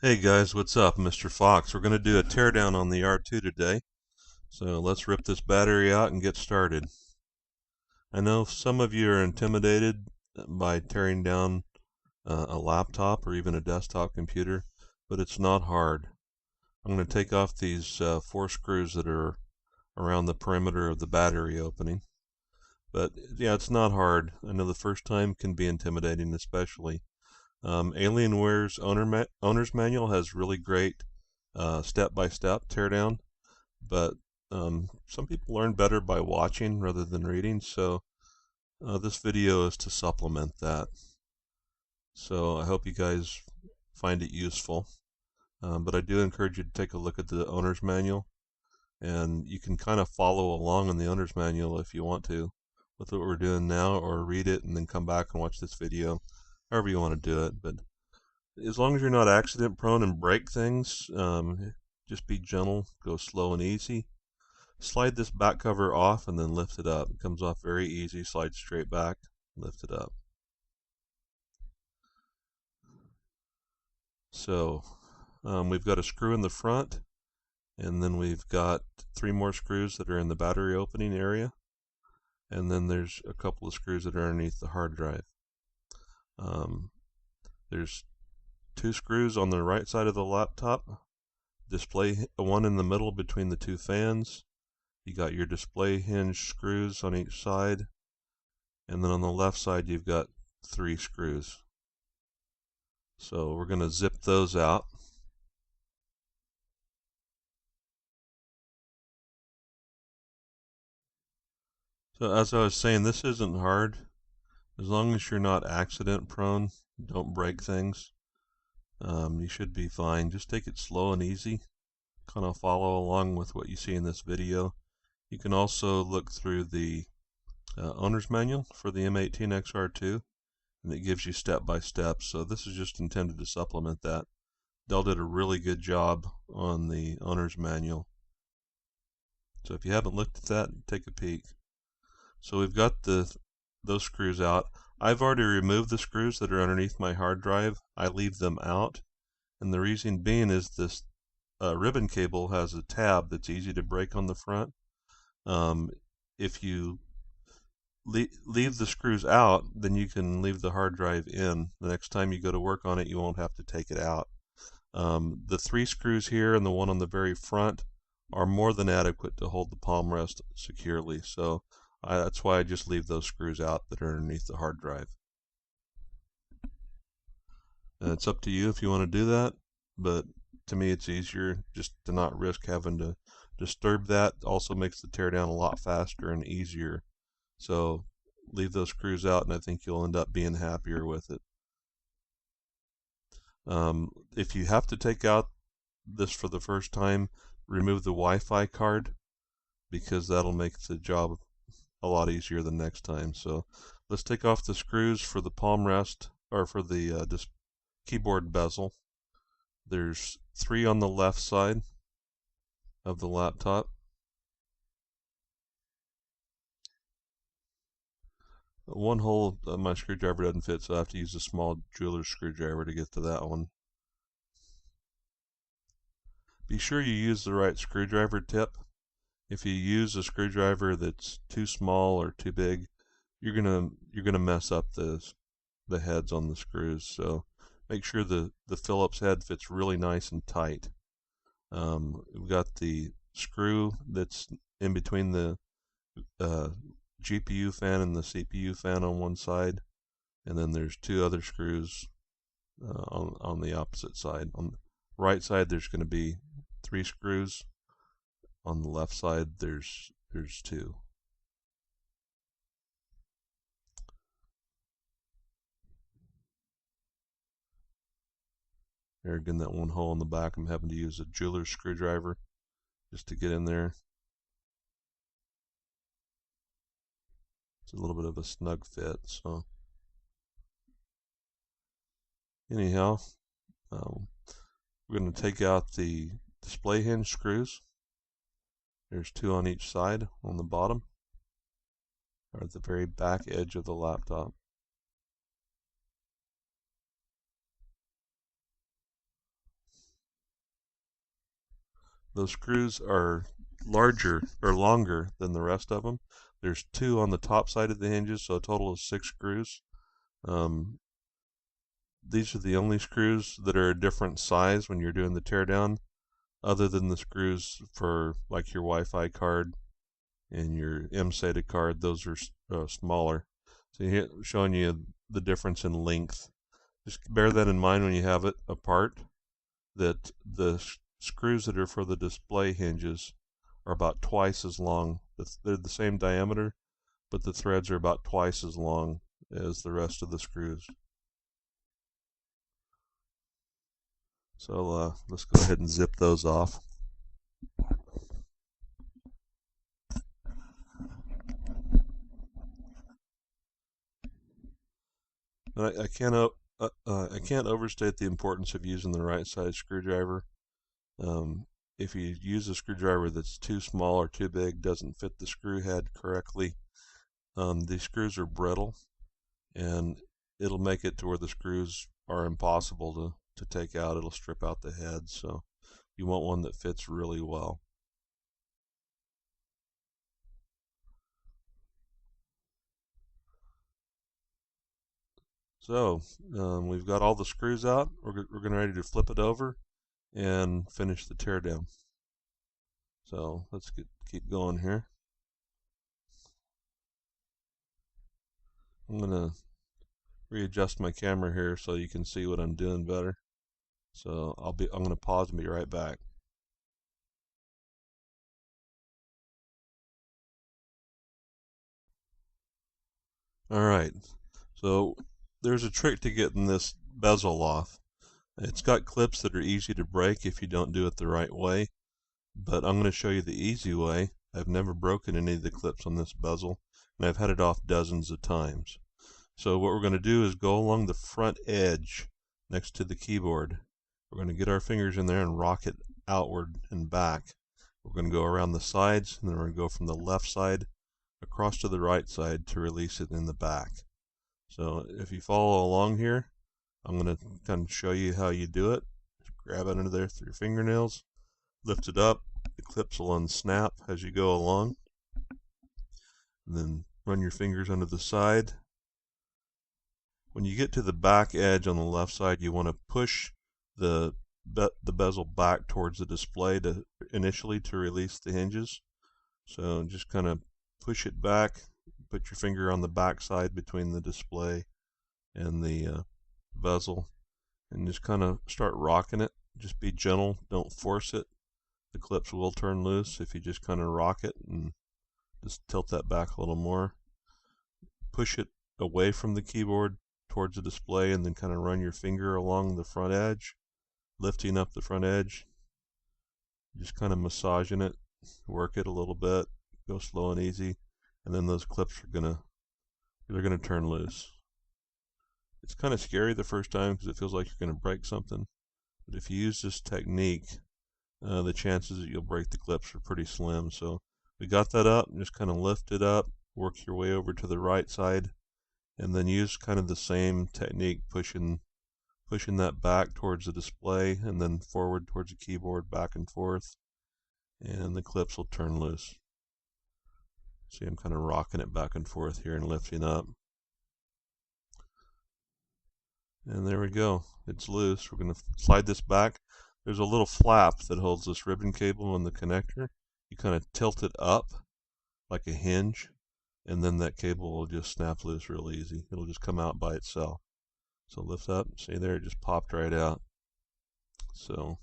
Hey guys, what's up? Mr. Fox. We're going to do a teardown on the R2 today. So let's rip this battery out and get started. I know some of you are intimidated by tearing down a laptop or even a desktop computer, but it's not hard. I'm going to take off these 4 screws that are around the perimeter of the battery opening. But yeah, it's not hard. I know the first time can be intimidating, especially. Alienware's owner's manual has really great step-by-step teardown, but some people learn better by watching rather than reading, so this video is to supplement that. So I hope you guys find it useful, but I do encourage you to take a look at the owner's manual, and you can kind of follow along in the owner's manual if you want to with what we're doing now, or read it and then come back and watch this video, however you want to do it. But as long as you're not accident prone and break things, just be gentle, go slow and easy. Slide this back cover off and then lift it up. It comes off very easy. Slide straight back, lift it up. So we've got a screw in the front, and then we've got 3 more screws that are in the battery opening area, and then there's a couple of screws that are underneath the hard drive. There's 2 screws on the right side of the laptop, display one in the middle between the 2 fans. You got your display hinge screws on each side, and then on the left side you've got 3 screws. So we're going to zip those out. So as I was saying, this isn't hard. As long as you're not accident prone, don't break things, you should be fine. Just take it slow and easy. Kind of follow along with what you see in this video. You can also look through the owner's manual for the M18xR2, and it gives you step-by-step. So this is just intended to supplement that. Dell did a really good job on the owner's manual. So if you haven't looked at that, take a peek. So we've got those screws out. I've already removed the screws that are underneath my hard drive. I leave them out, and the reason being is this ribbon cable has a tab that's easy to break on the front. If you leave the screws out, then you can leave the hard drive in. The next time you go to work on it, you won't have to take it out. The 3 screws here and the one on the very front are more than adequate to hold the palm rest securely. So that's why I just leave those screws out that are underneath the hard drive. And it's up to you if you want to do that, but to me it's easier just to not risk having to disturb that. Also makes the teardown a lot faster and easier. So leave those screws out, and I think you'll end up being happier with it. If you have to take out this for the first time, remove the Wi-Fi card, because that'll make the job a lot easier the next time. So let's take off the screws for the palm rest, or for the keyboard bezel. There's 3 on the left side of the laptop. One hole my screwdriver doesn't fit, so I have to use a small jeweler's screwdriver to get to that one. Be sure you use the right screwdriver tip. If you use a screwdriver that's too small or too big, you're gonna mess up the heads on the screws. So make sure the Phillips head fits really nice and tight. We've got the screw that's in between the GPU fan and the CPU fan on one side, and then there's 2 other screws on the opposite side. On the right side there's going to be 3 screws. On the left side there's 2. There again, that one hole in the back, I'm having to use a jeweler's screwdriver just to get in there. It's a little bit of a snug fit. So anyhow, we're going to take out the display hinge screws. There's 2 on each side on the bottom, or at the very back edge of the laptop. those screws are larger or longer than the rest of them. There's 2 on the top side of the hinges, so a total of 6 screws. These are the only screws that are a different size when you're doing the teardown, other than the screws for like your Wi-Fi card and your M18xR1 card. Those are smaller. So here, showing you the difference in length. Just bear that in mind when you have it apart, that the screws that are for the display hinges are about twice as long. They're the same diameter, but the threads are about twice as long as the rest of the screws. So let's go ahead and zip those off. I can't overstate the importance of using the right size screwdriver. If you use a screwdriver that's too small or too big, doesn't fit the screw head correctly, these screws are brittle, and it'll make it to where the screws are impossible to take out. It'll strip out the head, so you want one that fits really well. So we've got all the screws out. We're getting ready to flip it over and finish the teardown. So let's keep going here. I'm gonna readjust my camera here so you can see what I'm doing better. So I'm gonna pause and be right back. All right. So there's a trick to getting this bezel off. It's got clips that are easy to break if you don't do it the right way, but I'm going to show you the easy way. I've never broken any of the clips on this bezel, and I've had it off dozens of times. So what we're going to do is go along the front edge next to the keyboard. We're going to get our fingers in there and rock it outward and back. We're going to go around the sides, and then we're going to go from the left side across to the right side to release it in the back. So if you follow along here, I'm going to kind of show you how you do it. Just grab it under there through your fingernails, lift it up, the clips will unsnap as you go along, and then run your fingers under the side. When you get to the back edge on the left side, you want to push the bezel back towards the display initially to release the hinges. So just kind of push it back, put your finger on the back side between the display and the bezel, and just kind of start rocking it. Just be gentle, don't force it. The clips will turn loose if you just kind of rock it and just tilt that back a little more. Push it away from the keyboard towards the display, and then kind of run your finger along the front edge, lifting up the front edge, just kind of massaging it, work it a little bit, go slow and easy, and then those clips are gonna turn loose. It's kind of scary the first time because it feels like you're gonna break something, but if you use this technique, the chances that you'll break the clips are pretty slim. So we got that up, just kind of lift it up, work your way over to the right side, and then use kind of the same technique, pushing that back towards the display and then forward towards the keyboard, back and forth, and the clips will turn loose. See, I'm kind of rocking it back and forth here and lifting up. And there we go. It's loose. We're going to slide this back. There's a little flap that holds this ribbon cable and the connector. You kind of tilt it up like a hinge, and then that cable will just snap loose real easy. It'll just come out by itself. So lift up, see there, it just popped right out. So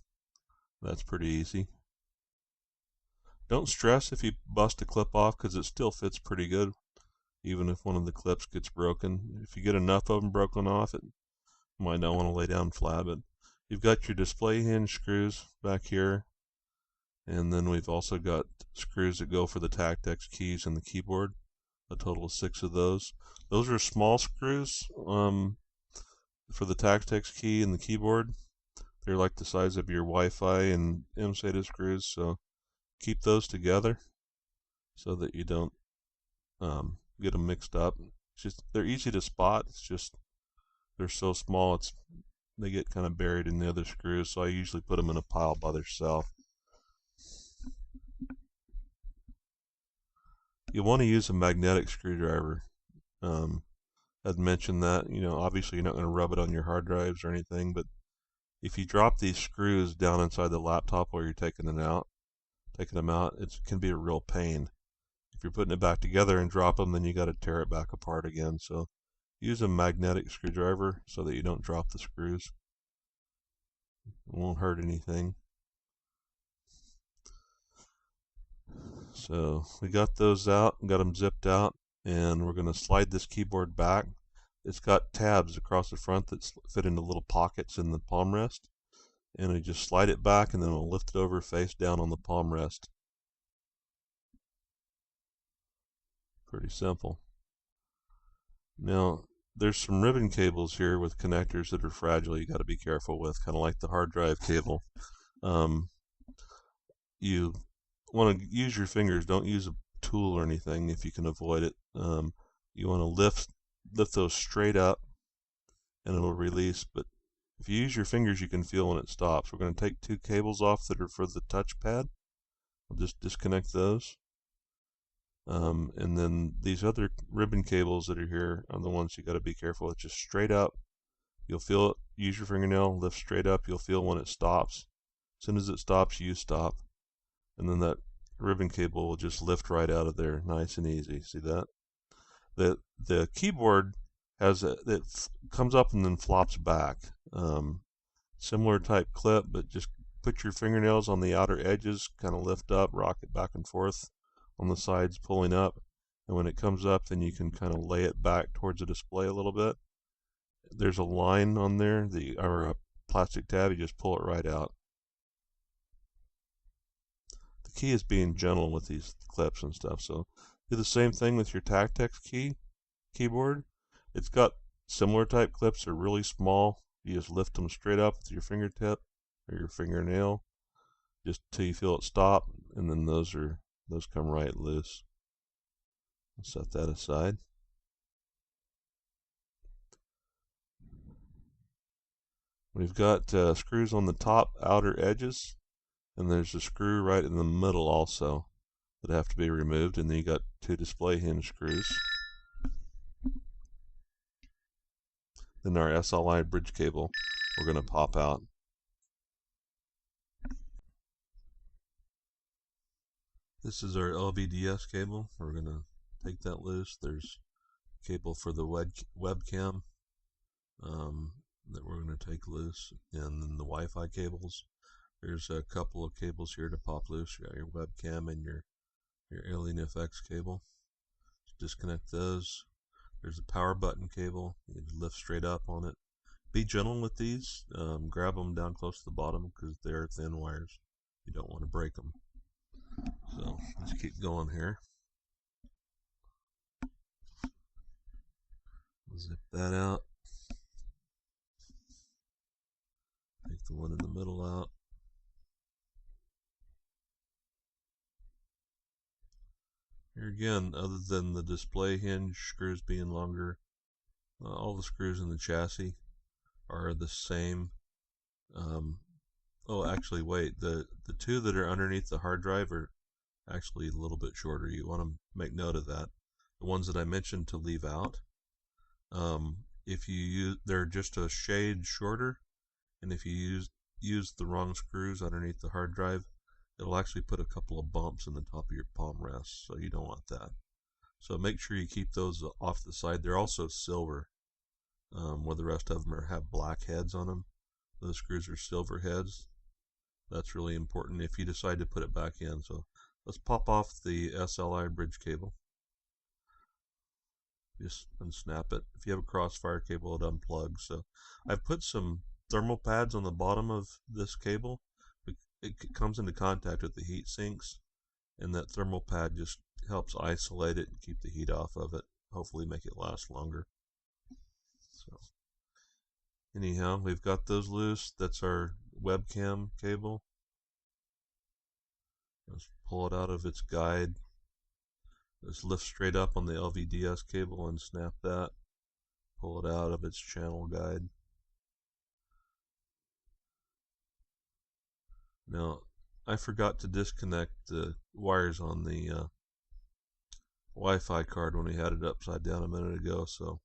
that's pretty easy. Don't stress if you bust a clip off because it still fits pretty good, even if one of the clips gets broken. If you get enough of them broken off, you might not want to lay down flat. But you've got your display hinge screws back here, and then we've also got screws that go for the Tactex keys and the keyboard. A total of 6 of those. Those are small screws for the Tactex key and the keyboard. They're like the size of your Wi-Fi and M18xR1 screws, so keep those together so that you don't get them mixed up. It's just they're easy to spot. It's just they're so small, they get kind of buried in the other screws, so I usually put them in a pile by themselves. you want to use a magnetic screwdriver. I'd mentioned that, obviously you're not going to rub it on your hard drives or anything, but if you drop these screws down inside the laptop while you're taking them out, it can be a real pain. If you're putting it back together and drop them, then you got to tear it back apart again. So use a magnetic screwdriver so that you don't drop the screws. It won't hurt anything. So we got those out, got them zipped out, and we're going to slide this keyboard back. It's got tabs across the front that fit into little pockets in the palm rest. And we just slide it back, and then we'll lift it over face down on the palm rest. Pretty simple. Now, there's some ribbon cables here with connectors that are fragile you got to be careful with, kind of like the hard drive cable. You want to use your fingers. Don't use a tool or anything if you can avoid it. You want to lift those straight up, and it'll release. But if you use your fingers, you can feel when it stops. We're going to take two cables off that are for the touchpad. We'll just disconnect those. And then these other ribbon cables that are here are the ones you got to be careful. It's just straight up. You'll feel it. Use your fingernail, lift straight up. You'll feel when it stops. As soon as it stops, you stop. And then that ribbon cable will just lift right out of there, nice and easy. See that? The keyboard it comes up and then flops back. Similar type clip, but just put your fingernails on the outer edges, kind of lift up, rock it back and forth on the sides, pulling up. And when it comes up, then you can kind of lay it back towards the display a little bit. There's a line on there, or a plastic tab, you just pull it right out. The key is being gentle with these clips and stuff, so do the same thing with your Tactex keyboard. It's got similar type clips. They're really small. You just lift them straight up with your fingertip or your fingernail just till you feel it stop, and then those come right loose. I'll set that aside. We've got screws on the top outer edges, and there's a screw right in the middle also that have to be removed, and then you got two display hinge screws. Then our SLI bridge cable we're going to pop out. This is our LVDS cable. We're going to take that loose. There's a cable for the webcam that we're going to take loose, and then the Wi-Fi cables. There's a couple of cables here to pop loose. You got your webcam and your Alienware cable. Disconnect those. There's a power button cable. You can lift straight up on it. Be gentle with these. Grab them down close to the bottom because they're thin wires. You don't want to break them. So let's keep going here. Zip that out. Take the one in the middle out. Here again, other than the display hinge screws being longer, all the screws in the chassis are the same. Oh, actually, wait. The two that are underneath the hard drive are actually a little bit shorter. You want to make note of that. The ones that I mentioned to leave out, if you use, they're just a shade shorter, and if you use the wrong screws underneath the hard drive, it'll actually put a couple of bumps in the top of your palm rest, so you don't want that. So make sure you keep those off the side. They're also silver, where the rest of them have black heads on them. Those screws are silver heads. That's really important if you decide to put it back in. So let's pop off the SLI bridge cable. Just unsnap it. If you have a crossfire cable, it unplugs. So I've put some thermal pads on the bottom of this cable. It comes into contact with the heat sinks, and that thermal pad just helps isolate it and keep the heat off of it. Hopefully make it last longer. So anyhow, we've got those loose. That's our webcam cable. Let's pull it out of its guide. Let's lift straight up on the LVDS cable and snap that. Pull it out of its channel guide. Now, I forgot to disconnect the wires on the Wi-Fi card when we had it upside down a minute ago, so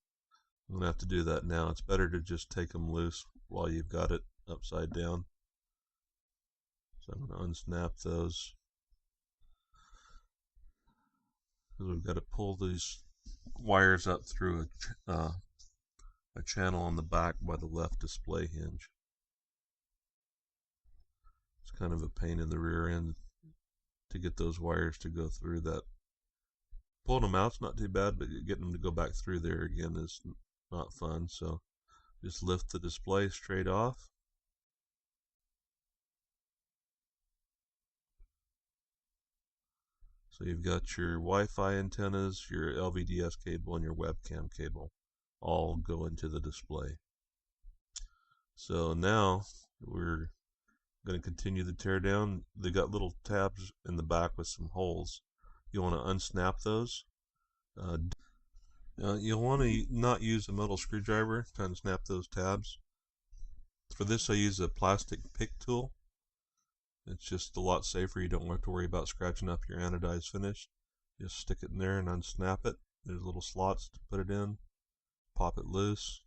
I'm going to have to do that now. It's better to just take them loose while you've got it upside down. So I'm going to unsnap those. Because we've got to pull these wires up through a channel on the back by the left display hinge. It's kind of a pain in the rear end to get those wires to go through that. Pulling them out's not too bad, but getting them to go back through there again is not fun. So just lift the display straight off. So you've got your Wi-Fi antennas, your LVDS cable, and your webcam cable all go into the display. So now we're going to continue the teardown. They got little tabs in the back with some holes. You want to unsnap those. You'll want to not use a metal screwdriver to unsnap those tabs. For this I use a plastic pick tool. It's just a lot safer. You don't have to worry about scratching up your anodized finish. Just stick it in there and unsnap it. There's little slots to put it in. Pop it loose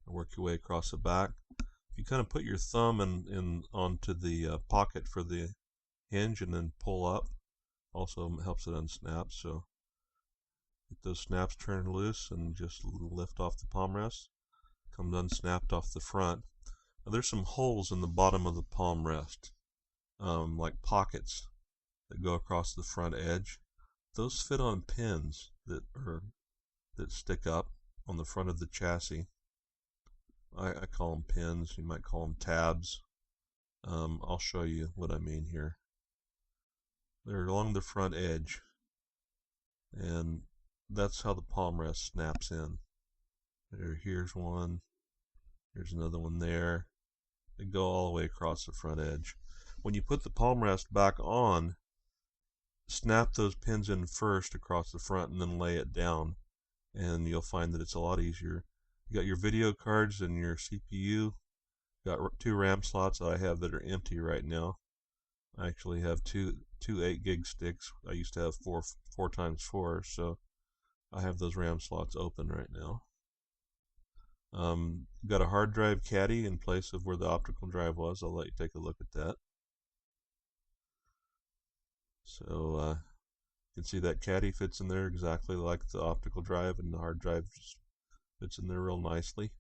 and work your way across the back. If you kind of put your thumb in onto the pocket for the hinge and then pull up, also helps it unsnap. So get those snaps turned loose and just lift off the palm rest. Comes unsnapped off the front. Now there's some holes in the bottom of the palm rest, like pockets that go across the front edge. Those fit on pins that stick up on the front of the chassis. I call them pins. You might call them tabs. I'll show you what I mean here. They're along the front edge, and that's how the palm rest snaps in. Here's one. Here's another one there. They go all the way across the front edge. When you put the palm rest back on, snap those pins in first across the front and then lay it down, and you'll find that it's a lot easier. You got your video cards and your CPU. Got 2 RAM slots that I have that are empty right now. I actually have two 8 gig sticks. I used to have 4 times 4, so I have those RAM slots open right now. Got a hard drive caddy in place of where the optical drive was. I'll let you take a look at that. So you can see that caddy fits in there exactly like the optical drive, and the hard drive just fits in there real nicely.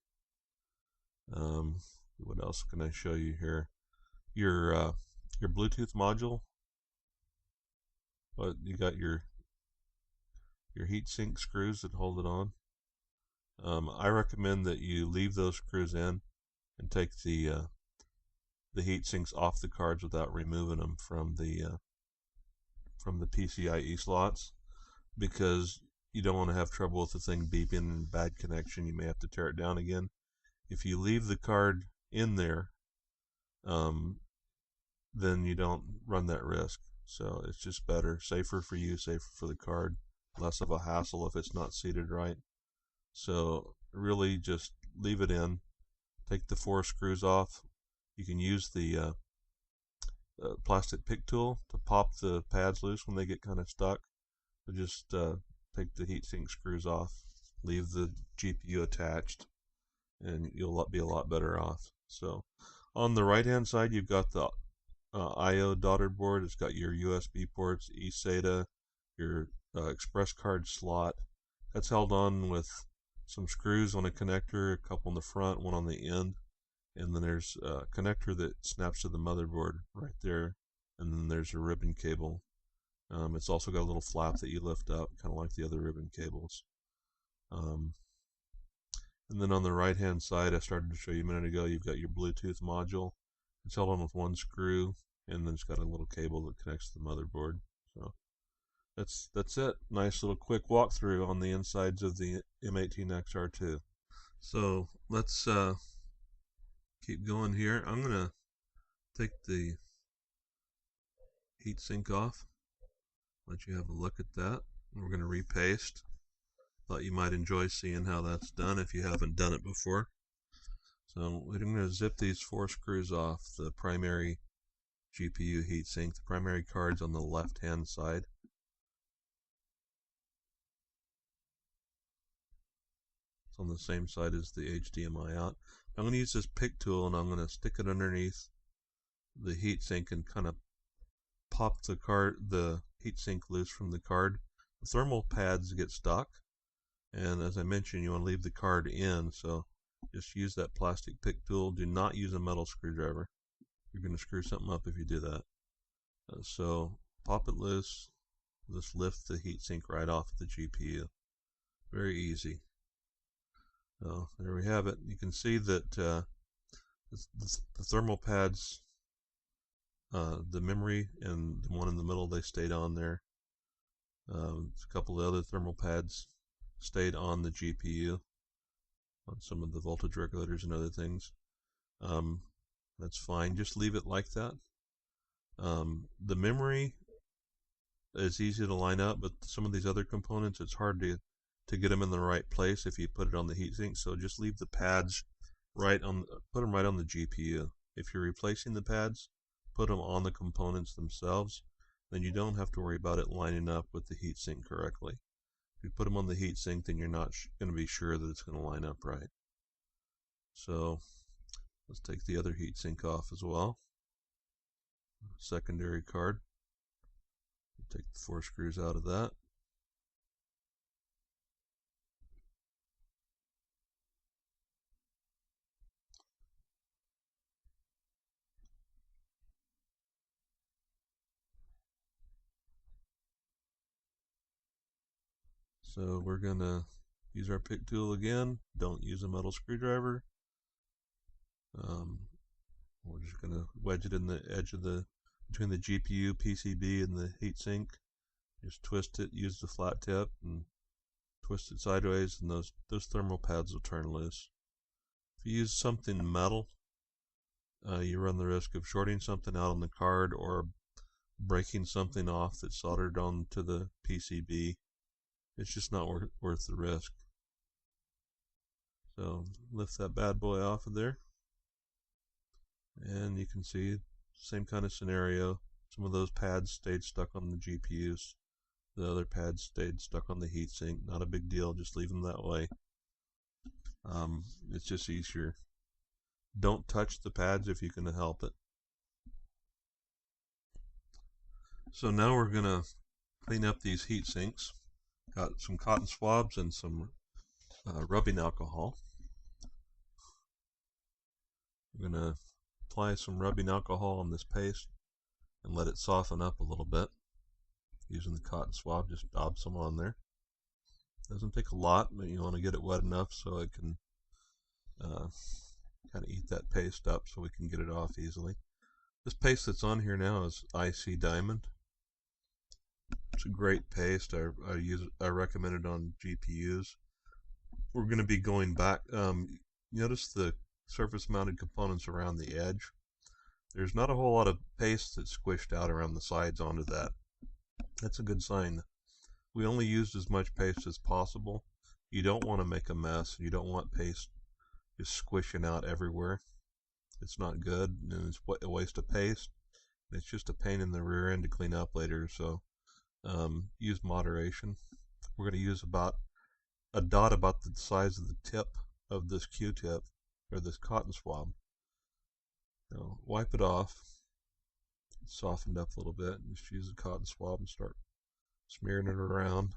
What else can I show you here? Your Bluetooth module. But you got your heatsink screws that hold it on. I recommend that you leave those screws in and take the heat sinks off the cards without removing them from the PCIe slots, because you don't want to have trouble with the thing beeping and bad connection. You may have to tear it down again. If you leave the card in there, then you don't run that risk. So it's just better, safer for you, safer for the card, less of a hassle if it's not seated right. So really just leave it in, take the 4 screws off. You can use the plastic pick tool to pop the pads loose when they get kind of stuck. So just take the heatsink screws off, leave the GPU attached, and you'll be a lot better off. So on the right hand side you've got the I/O daughter board. It's got your USB ports, eSATA, your express card slot. That's held on with some screws on a connector, a couple in the front, one on the end, and then there's a connector that snaps to the motherboard right there, and then there's a ribbon cable. It's also got a little flap that you lift up, kind of like the other ribbon cables. And then on the right hand side, I started to show you a minute ago, you've got your Bluetooth module. It's held on with 1 screw, and then it's got a little cable that connects to the motherboard. So that's it. Nice little quick walkthrough on the insides of the M18xR2. So let's keep going here. I'm gonna take the heatsink off, let you have a look at that. We're gonna repaste. Thought you might enjoy seeing how that's done if you haven't done it before. So we're going to zip these 4 screws off the primary GPU heatsink. The primary card's on the left hand side. It's on the same side as the HDMI out. I'm going to use this pick tool and I'm going to stick it underneath the heatsink and kind of pop the heatsink loose from the card. The thermal pads get stuck, and as I mentioned, you want to leave the card in, so just use that plastic pick tool. Do not use a metal screwdriver. You're going to screw something up if you do that. So pop it loose, just lift the heatsink right off the GPU. Very easy. So there we have it. You can see that the thermal pads, the memory and the one in the middle, they stayed on there. A couple of other thermal pads stayed on the GPU, on some of the voltage regulators and other things. That's fine. Just leave it like that. The memory is easy to line up, but some of these other components, it's hard to get them in the right place if you put it on the heatsink. So just leave the pads put them right on the GPU. If you're replacing the pads, put them on the components themselves. Then you don't have to worry about it lining up with the heatsink correctly. If you put them on the heatsink, then you're not going to be sure that it's going to line up right. So let's take the other heatsink off as well. Secondary card. Take the 4 screws out of that. So we're going to use our pick tool again. Don't use a metal screwdriver. We're just going to wedge it in the edge of between the GPU, PCB, and the heatsink. Just twist it, use the flat tip, and twist it sideways, and those thermal pads will turn loose. If you use something metal, you run the risk of shorting something out on the card or breaking something off that's soldered onto the PCB. It's just not worth the risk. So lift that bad boy off of there, and you can see same kind of scenario. Some of those pads stayed stuck on the GPUs. The other pads stayed stuck on the heatsink. Not a big deal, just leave them that way. It's just easier. Don't touch the pads if you can help it. So now we're going to clean up these heat sinks. Got some cotton swabs and some rubbing alcohol. I'm going to apply some rubbing alcohol on this paste and let it soften up a little bit. Using the cotton swab, just daub some on there. Doesn't take a lot, but you want to get it wet enough so it can kind of eat that paste up so we can get it off easily. This paste that's on here now is IC Diamond. It's a great paste. I recommend it on GPUs. We're going to be going back. Notice the surface mounted components around the edge. There's not a whole lot of paste that's squished out around the sides onto that. That's a good sign. We only used as much paste as possible. You don't want to make a mess. You don't want paste just squishing out everywhere. It's not good, and it's a waste of paste. It's just a pain in the rear end to clean up later, so use moderation. We're going to use about a dot about the size of the tip of this Q-tip, or this cotton swab. Now, wipe it off. It's softened up a little bit. Just use the cotton swab and start smearing it around.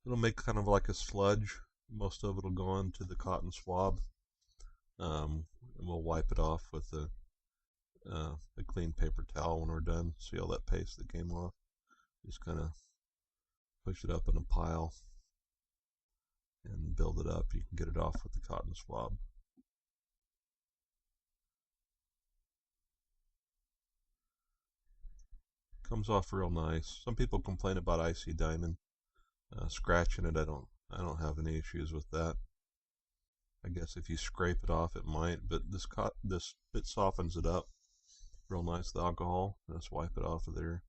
It'll make kind of like a sludge. Most of it will go into the cotton swab. And we'll wipe it off with a clean paper towel when we're done. See all that paste that came off? Just kind of push it up in a pile and build it up. You can get it off with the cotton swab. Comes off real nice. Some people complain about IC Diamond scratching it. I don't have any issues with that. I guess if you scrape it off, it might, but it softens it up real nice. The alcohol. Let's wipe it off of there,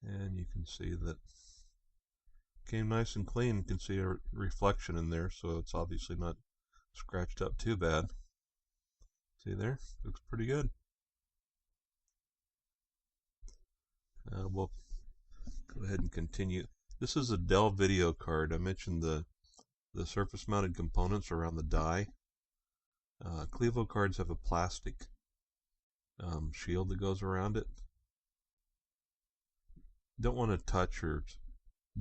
and you can see that it came nice and clean. You can see a reflection in there, so it's obviously not scratched up too bad. See there? Looks pretty good. We'll go ahead and continue. This is a Dell video card. I mentioned the the surface mounted components around the die. Clevo cards have a plastic shield that goes around it. Don't want to touch or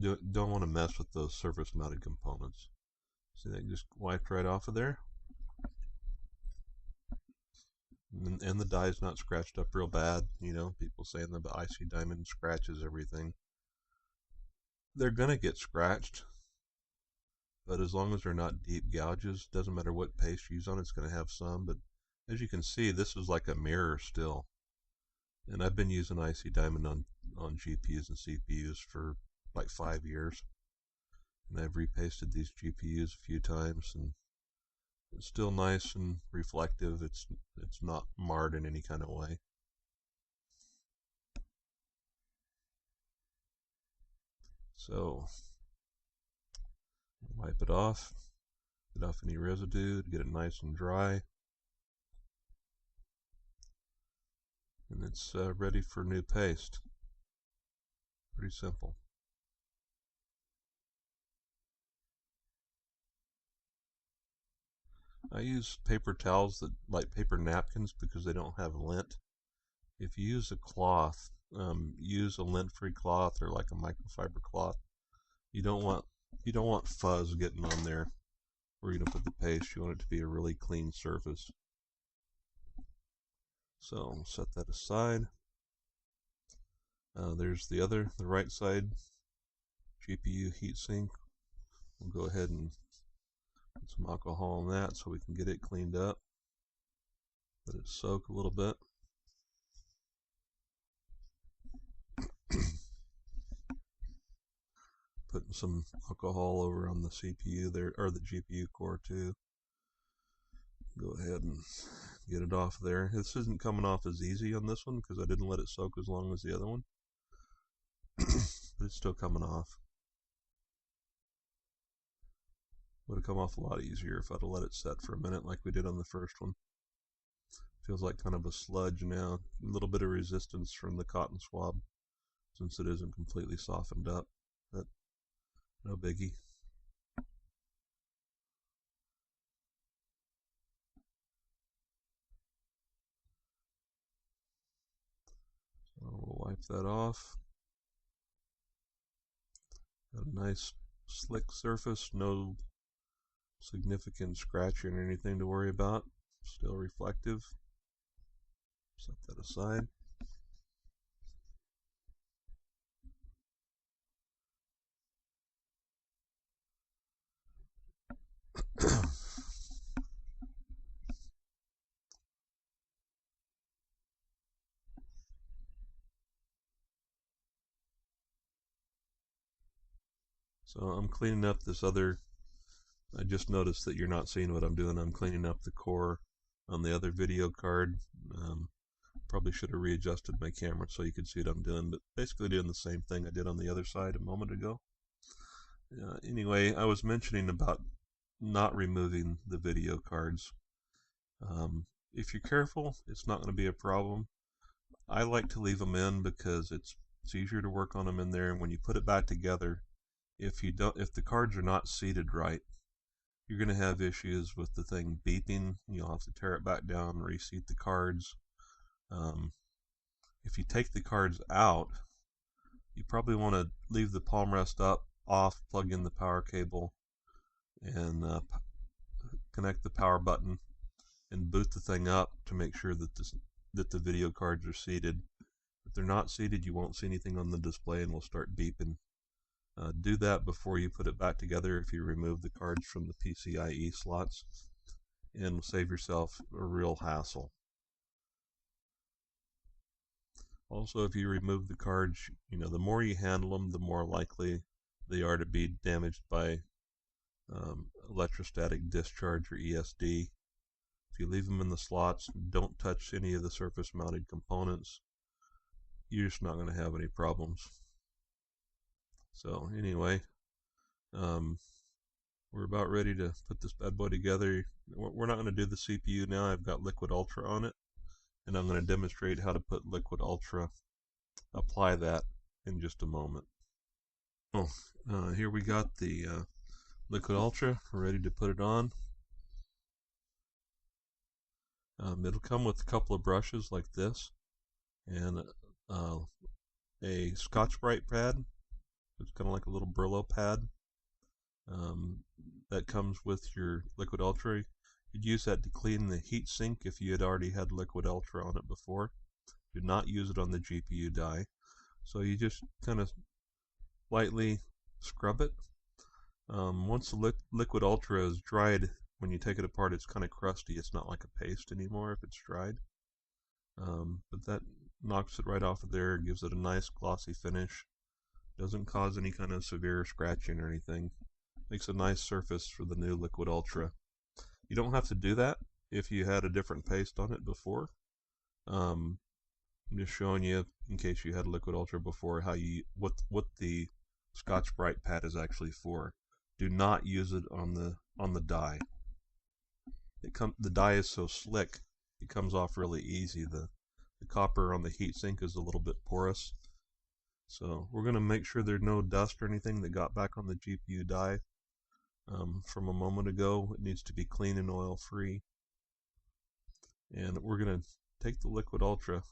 don't want to mess with those surface mounted components. See, that just wiped right off of there. And the die is not scratched up real bad. You know, people saying the IC diamond scratches everything. They're going to get scratched, but as long as they're not deep gouges, doesn't matter what paste you use on it, it's going to have some. But as you can see, this is like a mirror still. And I've been using IC diamond on GPUs and CPUs for like 5 years. And I've repasted these GPUs a few times, and it's still nice and reflective. It's not marred in any kind of way. So wipe it off, get off any residue to get it nice and dry. And it's ready for new paste. Pretty simple. I use paper towels that like paper napkins because they don't have lint. If you use a cloth, use a lint-free cloth or like a microfiber cloth. You don't want fuzz getting on there where you're gonna put the paste. You want it to be a really clean surface. So set that aside. There's the right side GPU heatsink. We'll go ahead and put some alcohol on that so we can get it cleaned up. Let it soak a little bit. Putting some alcohol over on the CPU there, or the GPU core too. Go ahead and get it off there. This isn't coming off as easy on this one because I didn't let it soak as long as the other one. But it's still coming off. Would have come off a lot easier if I'd have let it set for a minute like we did on the first one. Feels like kind of a sludge now. A little bit of resistance from the cotton swab since it isn't completely softened up, but no biggie. So we'll wipe that off. Got a nice slick surface, no significant scratching or anything to worry about. Still reflective. Set that aside. So I'm cleaning up this other, I just noticed that you're not seeing what I'm doing. I'm cleaning up the core on the other video card. Probably should have readjusted my camera so you could see what I'm doing, but basically doing the same thing I did on the other side a moment ago. Anyway, I was mentioning about not removing the video cards. If you're careful, it's not going to be a problem. I like to leave them in because it's easier to work on them in there, and when you put it back together, if the cards are not seated right, you're going to have issues with the thing beeping. You'll have to tear it back down, reseat the cards. If you take the cards out, you probably want to leave the palm rest off, plug in the power cable, and connect the power button, and boot the thing up to make sure that the video cards are seated. If they're not seated, you won't see anything on the display and will start beeping. Do that before you put it back together if you remove the cards from the pcie slots, and save yourself a real hassle. Also, if you remove the cards, the more you handle them, the more likely they are to be damaged by electrostatic discharge or ESD. If you leave them in the slots, don't touch any of the surface mounted components, you're just not going to have any problems. So anyway, we're about ready to put this bad boy together. We're not going to do the CPU now. I've got Liquid Ultra on it, and I'm going to demonstrate how to put Liquid Ultra, apply that in just a moment. Here we got the Liquid Ultra, ready to put it on. It'll come with a couple of brushes like this, and a Scotch-Brite pad. It's kind of like a little Brillo pad that comes with your Liquid Ultra. You'd use that to clean the heatsink if you had already had Liquid Ultra on it before. Do not use it on the GPU die. So you just kind of lightly scrub it. Once the Liquid Ultra is dried, when you take it apart, it's kind of crusty. It's not like a paste anymore if it's dried. But that knocks it right off of there, gives it a nice glossy finish. Doesn't cause any kind of severe scratching or anything. Makes a nice surface for the new Liquid Ultra. You don't have to do that if you had a different paste on it before. I'm just showing you, in case you had Liquid Ultra before, how what the Scotch-Brite pad is actually for. Do not use it on the die. The die is so slick, it comes off really easy. The copper on the heatsink is a little bit porous. So we're going to make sure there's no dust or anything that got back on the GPU die from a moment ago. It needs to be clean and oil free. And we're going to take the Liquid Ultra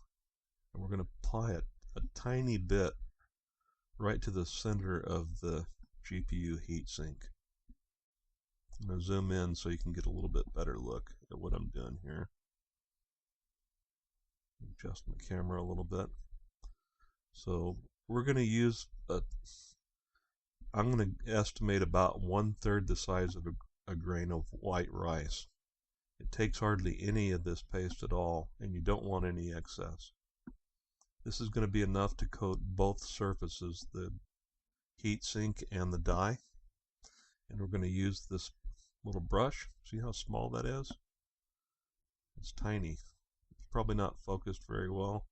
and we're going to apply it a tiny bit right to the center of the GPU heatsink. I'm going to zoom in so you can get a little bit better look at what I'm doing here. Adjust my camera a little bit. So we're going to use I'm going to estimate about 1/3 the size of a grain of white rice. It takes hardly any of this paste at all, and you don't want any excess. This is going to be enough to coat both surfaces, the heatsink and the die. And we're going to use this little brush. See how small that is? It's tiny. It's probably not focused very well.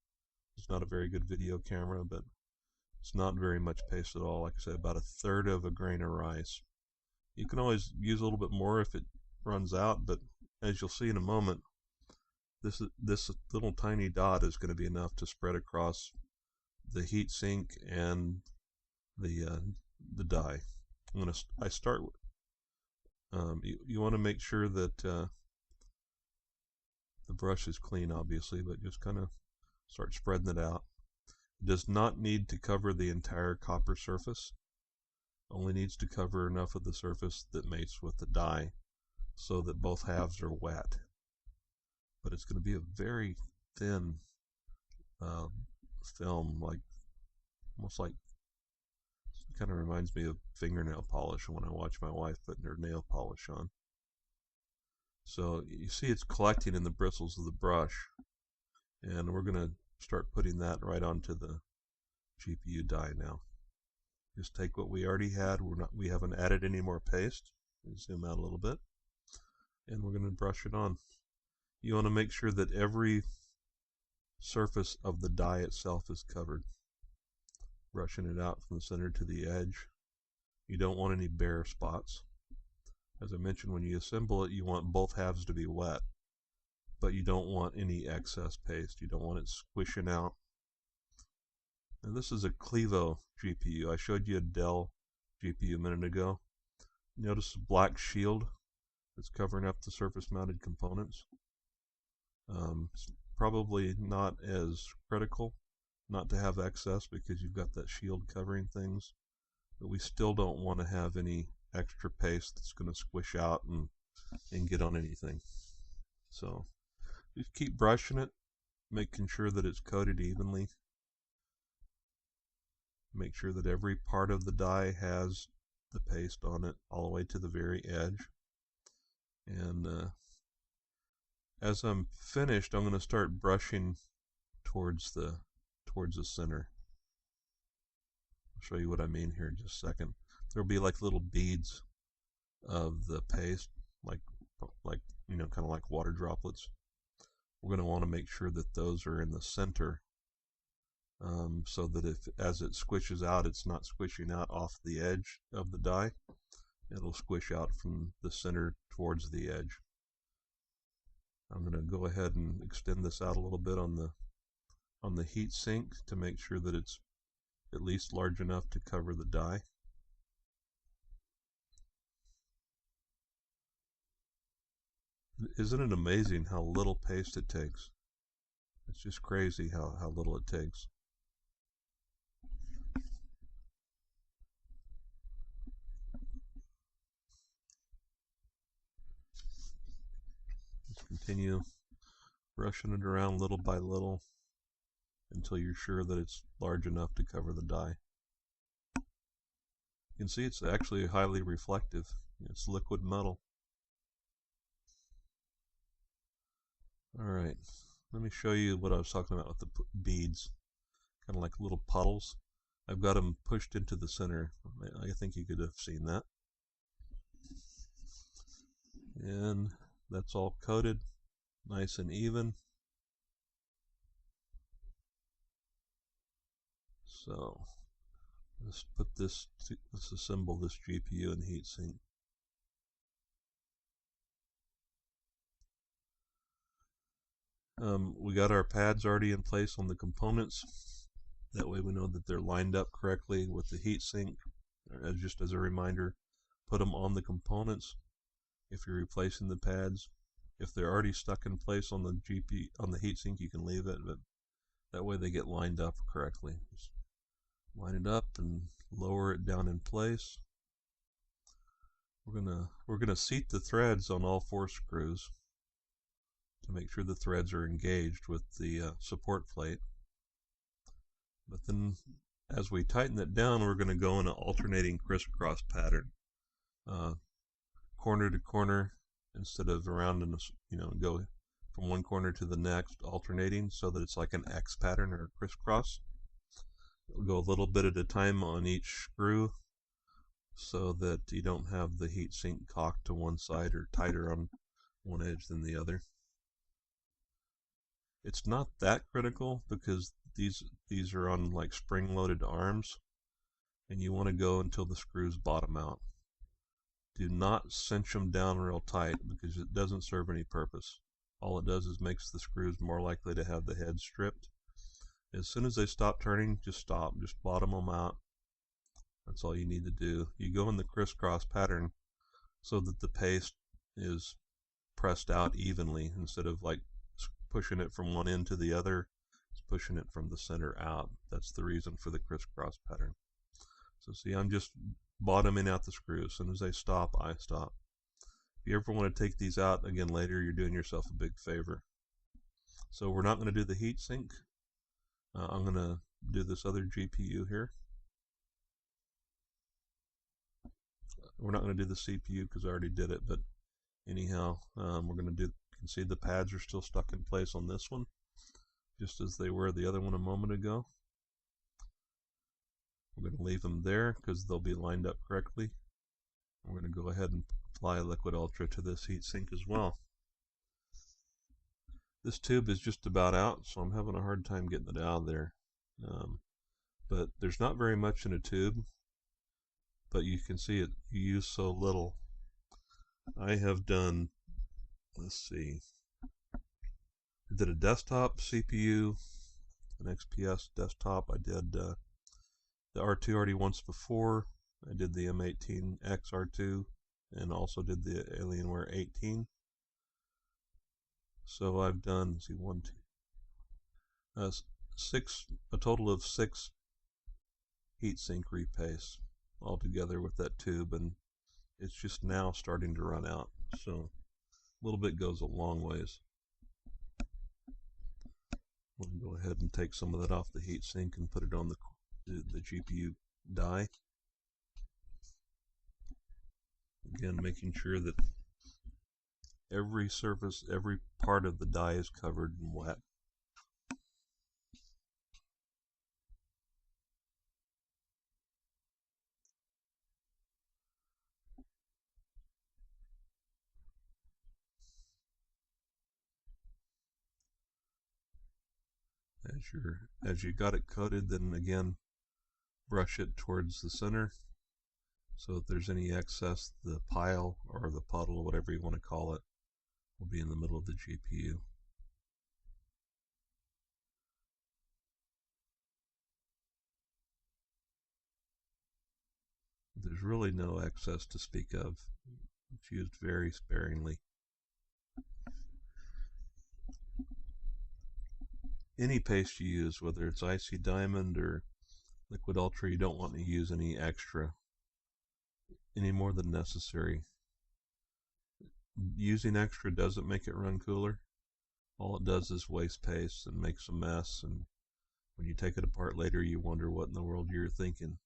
It's not a very good video camera, but it's not very much paste at all. Like I said, about 1/3 of a grain of rice. You can always use a little bit more if it runs out, but as you'll see in a moment, this little tiny dot is going to be enough to spread across the heatsink and the die. I start. You want to make sure that the brush is clean, obviously, but just kind of start spreading it out. It does not need to cover the entire copper surface. Only needs to cover enough of the surface that mates with the die so that both halves are wet. But it's going to be a very thin film, almost like, it kind of reminds me of fingernail polish when I watch my wife putting her nail polish on. So you see it's collecting in the bristles of the brush, and we're going to start putting that right onto the GPU die now. Just take what we already had. We haven't added any more paste. Zoom out a little bit, and we're going to brush it on. You want to make sure that every surface of the die itself is covered. Brushing it out from the center to the edge. You don't want any bare spots. As I mentioned, when you assemble it, you want both halves to be wet, but you don't want any excess paste. You don't want it squishing out. And this is a Clevo GPU. I showed you a Dell GPU a minute ago. Notice the black shield that's covering up the surface mounted components. It's probably not as critical not to have excess because you've got that shield covering things, but we still don't want to have any extra paste that's going to squish out and get on anything. So just keep brushing it, making sure that it's coated evenly. Make sure that every part of the die has the paste on it all the way to the very edge. And as I'm finished, I'm going to start brushing towards the center. I'll show you what I mean here in just a second. There'll be like little beads of the paste, like you know, kind of like water droplets. We're going to want to make sure that those are in the center, so that as it squishes out, it's not squishing out off the edge of the die. It'll squish out from the center towards the edge. I'm going to go ahead and extend this out a little bit on the heat sink to make sure that it's at least large enough to cover the die. Isn't it amazing how little paste it takes? It's just crazy how little it takes. Just continue brushing it around little by little until you're sure that it's large enough to cover the die. You can see it's actually highly reflective. It's liquid metal. Alright, let me show you what I was talking about with the beads. Kind of like little puddles. I've got them pushed into the center. I think you could have seen that. And that's all coated, nice and even. So let's put this, let's assemble this GPU and heatsink. We got our pads already in place on the components. That way we know that they're lined up correctly with the heatsink. Just as a reminder, put them on the components if you're replacing the pads. If they're already stuck in place on the heatsink, you can leave it, but that way they get lined up correctly. Just line it up and lower it down in place. We're gonna seat the threads on all 4 screws to make sure the threads are engaged with the support plate. But then as we tighten it down, we're going to go in an alternating crisscross pattern, corner to corner, instead of around and go from one corner to the next, alternating, so that it's like an X pattern or a crisscross. We'll go a little bit at a time on each screw so that you don't have the heatsink cocked to one side or tighter on one edge than the other. It's not that critical because these are on like spring-loaded arms, and you want to go until the screws bottom out. Do not cinch them down real tight because it doesn't serve any purpose. All it does is makes the screws more likely to have the head stripped. As soon as they stop turning, just stop. Just bottom them out. That's all you need to do. You go in the crisscross pattern so that the paste is pressed out evenly instead of like pushing it from one end to the other. It's pushing it from the center out. That's the reason for the crisscross pattern. So see, I'm just bottoming out the screws. As soon as they stop, I stop. If you ever want to take these out again later, you're doing yourself a big favor. So we're not going to do the heatsink. I'm going to do this other GPU here. We're not going to do the CPU because I already did it, but anyhow, we're going to do, you can see the pads are still stuck in place on this one, just as they were the other one a moment ago. We're going to leave them there because they'll be lined up correctly. We're going to go ahead and apply Liquid Ultra to this heatsink as well. This tube is just about out, so I'm having a hard time getting it out of there. But there's not very much in a tube, but you can see it, you use so little. I have done, let's see, I did a desktop CPU, an XPS desktop. I did the R2 already once before. I did the M18xR2 and also did the Alienware 18. So I've done, let's see, a total of 6 heatsink repastes all together with that tube, and it's just now starting to run out. So a little bit goes a long ways. I'm going to go ahead and take some of that off the heatsink and put it on the GPU die. Again, making sure that every surface, every part of the die is covered and wet. As you got it coated, then again brush it towards the center, so if there's any excess, the pile or the puddle, whatever you want to call it, will be in the middle of the GPU. There's really no excess to speak of. It's used very sparingly. any paste you use, whether it's Icy Diamond or Liquid Ultra, you don't want to use any extra, any more than necessary. Using extra doesn't make it run cooler. All it does is waste paste and makes a mess, and when you take it apart later, you wonder what in the world you're thinking.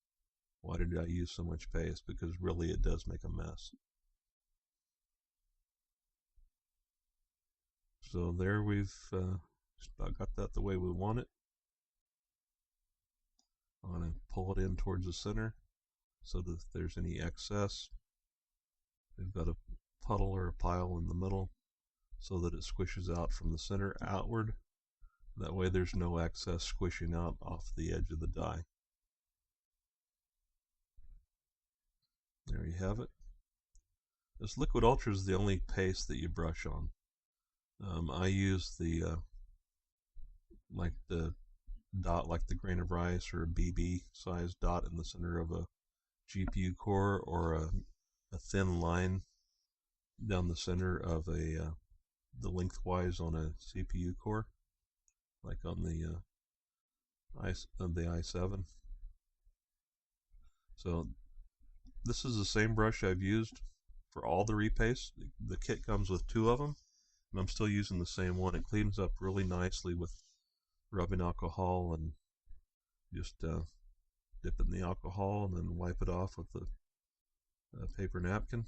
Why did I use so much paste? Because really it does make a mess. So there we've just about got that the way we want it. I'm going to pull it in towards the center so that if there's any excess, we've got a puddle or a pile in the middle so that it squishes out from the center outward. That way there's no excess squishing out off the edge of the die. There you have it. This Liquid Ultra is the only paste that you brush on. I use the like the dot, like the grain of rice or a BB size dot in the center of a GPU core, or a thin line down the center of the lengthwise on a CPU core, like on the i7. So this is the same brush I've used for all the repastes. The kit comes with 2 of them, and I'm still using the same one. It cleans up really nicely with rubbing alcohol, and just dip it in the alcohol and then wipe it off with a paper napkin.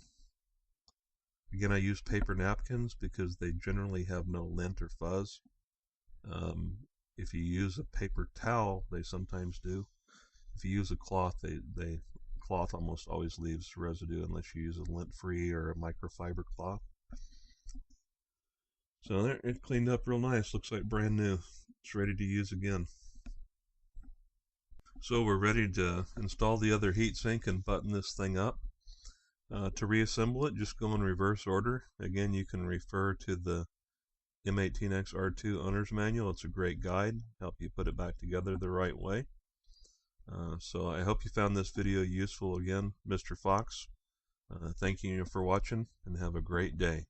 Again, I use paper napkins because they generally have no lint or fuzz. If you use a paper towel, they sometimes do. If you use a cloth, cloth almost always leaves residue unless you use a lint-free or a microfiber cloth. So there, it cleaned up real nice. Looks like brand new. It's ready to use again. So we're ready to install the other heatsink and button this thing up. To reassemble it, just go in reverse order. Again, you can refer to the M18xR2 owner's manual. It's a great guide, help you put it back together the right way. So I hope you found this video useful. Again, Mr. Fox, thanking you for watching, and have a great day.